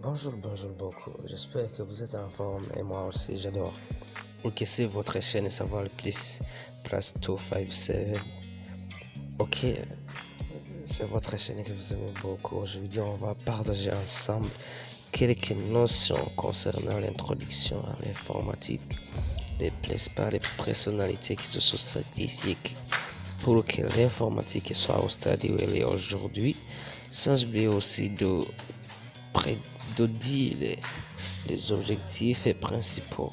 Bonjour beaucoup. J'espère que vous êtes en forme et moi aussi, j'adore. Ok, c'est votre chaîne Savoir le plus, plus 257. Ok, c'est votre chaîne que vous aimez beaucoup. Aujourd'hui, on va partager ensemble quelques notions concernant l'introduction à l'informatique, les principales personnalités qui se sont statistiques pour que l'informatique soit au stade où elle est aujourd'hui, sans oublier aussi de dire les objectifs et principaux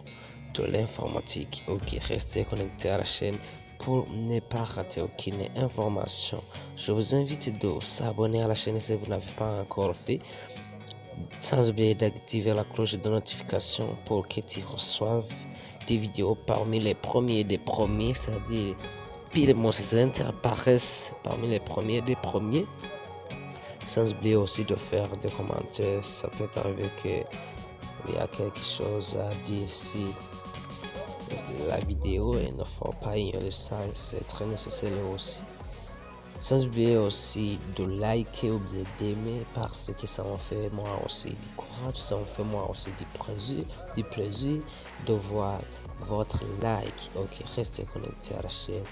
de l'informatique. Ok, restez connectés à la chaîne pour ne pas rater aucune information. Je vous invite de s'abonner à la chaîne si vous n'avez pas encore fait, sans oublier d'activer la cloche de notification pour que tu reçoives des vidéos parmi les premiers des premiers, c'est-à-dire pile Mozart apparaissent parmi les premiers des premiers. Sans oublier aussi de faire des commentaires, ça peut arriver que il y a quelque chose à dire si la vidéo et il ne faut pas ignorer ça, c'est très nécessaire aussi. Sans oublier aussi de liker ou bien d'aimer parce que ça me fait moi aussi du courage, ça me fait moi aussi du plaisir de voir votre like. Ok, restez connectés à la chaîne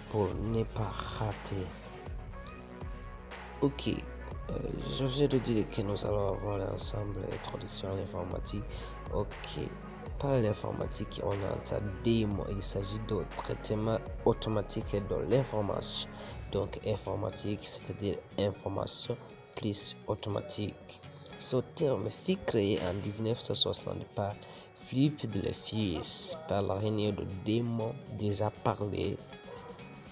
pour ne pas rater. Ok, je viens de dire que nous allons avoir ensemble l'introduction à l'informatique. Ok, par l'informatique, on entend des mots. Il s'agit de traitement automatique de l'information. Donc, informatique, c'est-à-dire information plus automatique. Ce terme fut créé en 1960 par Philippe Delefils par la réunion de deux mots déjà parlés,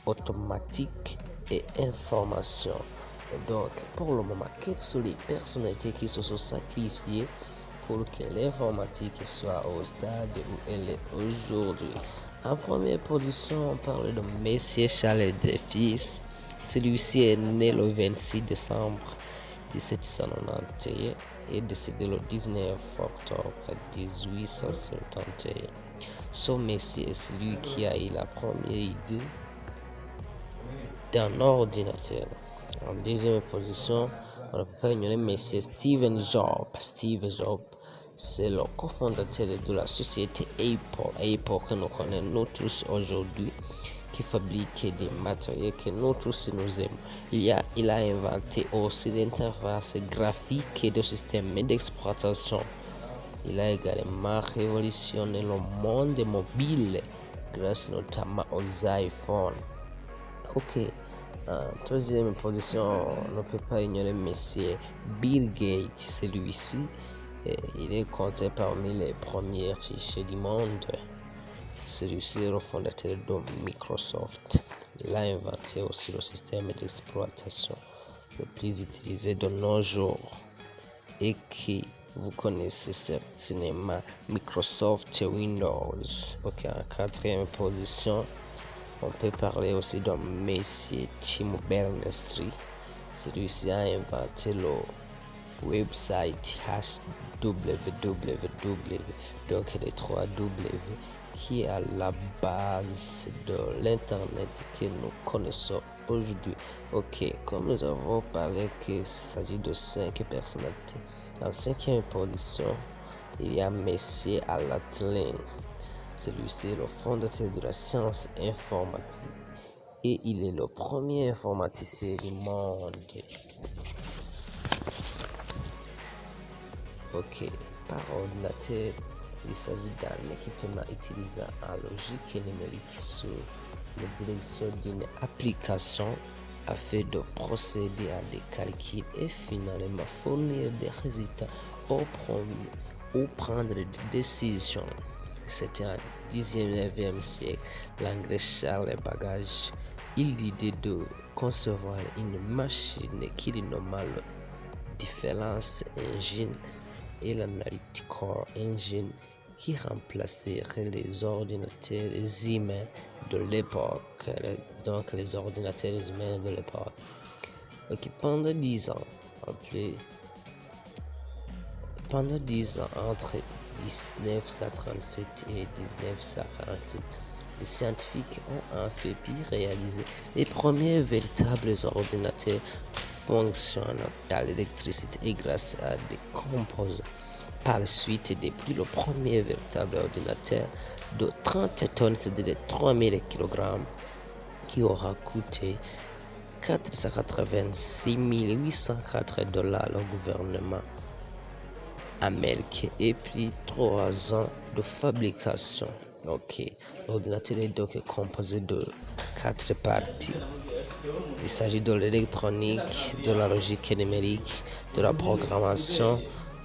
automatique et information. Donc, pour le moment, quelles sont les personnalités qui se sont sacrifiées pour que l'informatique soit au stade où elle est aujourd'hui? En première position, on parle de Monsieur Charles Dreyfus. Celui-ci est né le 26 décembre 1791 et décédé le 19 octobre 1871. Ce monsieur est celui qui a eu la première idée d'un ordinateur. En deuxième position, on peut pas ignorer M. Steve Jobs. Steve Jobs, c'est le cofondateur de la société Apple. Apple que nous connaissons nous tous aujourd'hui, qui fabrique des matériels que nous tous nous aimons. Il a inventé aussi l'interface graphique et le système d'exploitation. Il a également révolutionné le monde mobile grâce notamment aux iPhones. Ok. En troisième position, on ne peut pas ignorer Monsieur Bill Gates. Celui-ci, il est compté parmi les premiers fichiers du monde. Celui-ci est le fondateur de Microsoft. Il a inventé aussi le système d'exploitation le plus utilisé de nos jours et qui vous connaissez certainement, Microsoft Windows. Ok, en quatrième position, on peut parler aussi d'un monsieur Tim Berners-Lee. Celui-ci a inventé le website www, donc les 3 W, qui est à la base de l'internet que nous connaissons aujourd'hui. Ok, comme nous avons parlé qu'il s'agit de 5 personnalités, en cinquième position, il y a monsieur Alan Turing. Celui-ci est le fondateur de la science informatique et il est le premier informaticien du monde. Ok, par ordinateur, il s'agit d'un équipement utilisant en logique numérique sous la direction d'une application afin de procéder à des calculs et finalement fournir des résultats ou prendre des décisions. C'était en 19e siècle, l'anglais Charles Babbage eut l'idée de concevoir une machine qu'il nomma le Difference Engine et l'Analytical Engine qui remplacerait les ordinateurs humains de l'époque, donc les ordinateurs humains de l'époque. Okay, pendant 10 ans, entre 1937 et 1947, les scientifiques ont en fait pu réaliser les premiers véritables ordinateurs fonctionne à l'électricité et grâce à des composants. Par la suite, depuis le premier véritable ordinateur de 30 tonnes, c'est-à-dire 3000 kg, qui aura coûté 486 804 dollars au gouvernement américain et puis 3 ans de fabrication. Ok, l'ordinateur est donc composé de 4 parties. Il s'agit de l'électronique, de la logique numérique, de la programmation,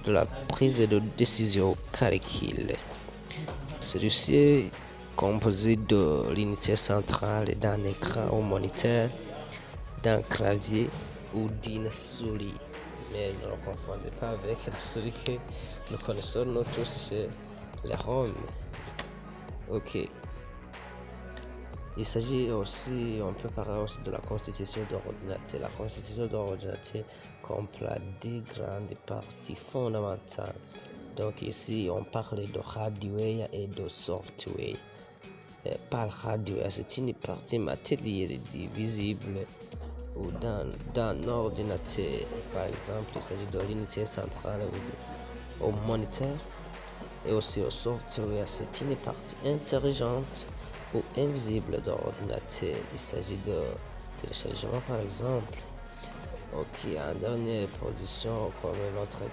de la prise de décision calcul. Celui-ci est composé de l'unité centrale d'un écran ou moniteur, d'un clavier ou d'une souris. Mais ne le confondez pas avec la souris que nous connaissons nous tous chez les ROM. Ok. Il s'agit aussi, on peut parler aussi de la constitution de l'ordinateur. La constitution de l'ordinateur comprend deux grandes parties fondamentales. Donc ici, on parle de hardware et de software. Par hardware, c'est une partie matérielle divisible ou dans un ordinateur. Par exemple, il s'agit de l'unité centrale ou au moniteur. Et aussi au software, c'est une partie intelligente ou invisible de l'ordinateur. Il s'agit de téléchargement par exemple. Ok, en dernière position, comme notre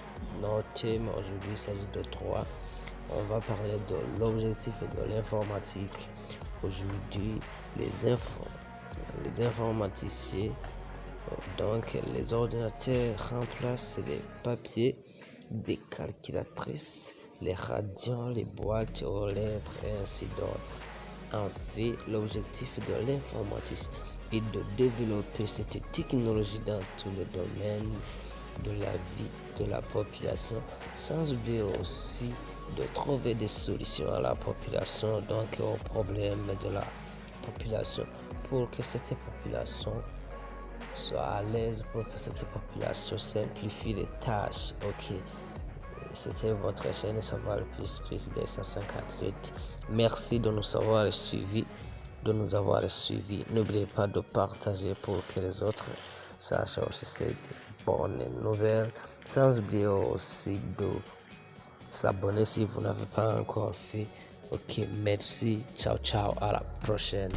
thème aujourd'hui, il s'agit de 3. On va parler de l'objectif de l'informatique. Aujourd'hui, les informaticiens, donc les ordinateurs remplacent les papiers, des calculatrices, les radios, les boîtes aux lettres et ainsi d'autres. En fait, l'objectif de l'informatique est de développer cette technologie dans tous les domaines de la vie de la population, sans oublier aussi de trouver des solutions à la population, donc aux problèmes de la population, pour que cette population soit à l'aise, pour que cette population simplifie les tâches. Ok, c'était votre chaîne Savoir le plus 257. Merci de nous avoir suivis, N'oubliez pas de partager pour que les autres sachent aussi cette bonne nouvelle. Sans oublier aussi de s'abonner si vous n'avez pas encore fait. Ok, merci. Ciao, ciao. À la prochaine.